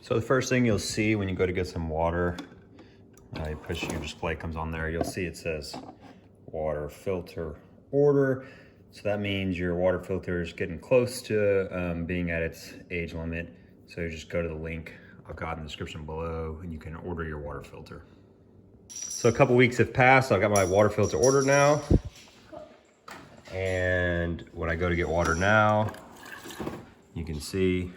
So the first thing you'll see when you go to get some water, you push, your display comes on there, you'll see it says water filter order. So that means your water filter is getting close to being at its age limit. So you just go to the link I've got in the description below and you can order your water filter. So a couple weeks have passed, I've got my water filter ordered now. And when I go to get water now, you can see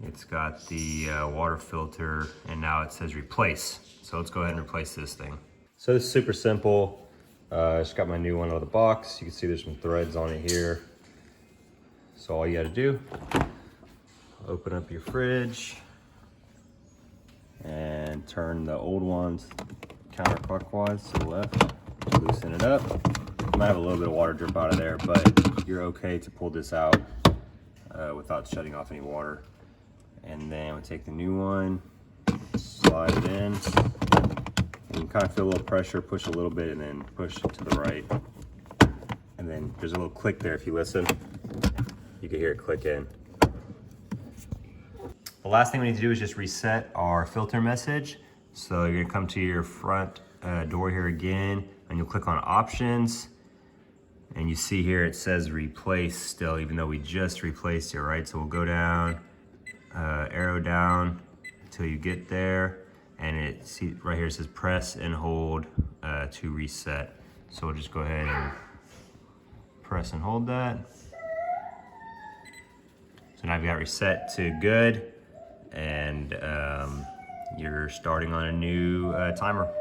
it's got the water filter and now it says replace. So let's go ahead and replace this thing. So this is super simple. I just got my new one out of the box. You can see there's some threads on it here. So all you gotta do, open up your fridge and turn the old ones counterclockwise to the left, loosen it up. You might have a little bit of water drip out of there, but you're okay to pull this out without shutting off any water. And then we take the new one, slide it in. And you kind of feel a little pressure, push a little bit, and then push to the right. And then there's a little click there. If you listen, you can hear it click in. The last thing we need to do is just reset our filter message. So you're gonna come to your front door here again, and you'll click on options. And you see here it says replace still, even though we just replaced it, right? So we'll go down, arrow down until you get there. And it, see right here it says press and hold to reset. So we'll just go ahead and press and hold that. So now we got reset to good, and you're starting on a new timer.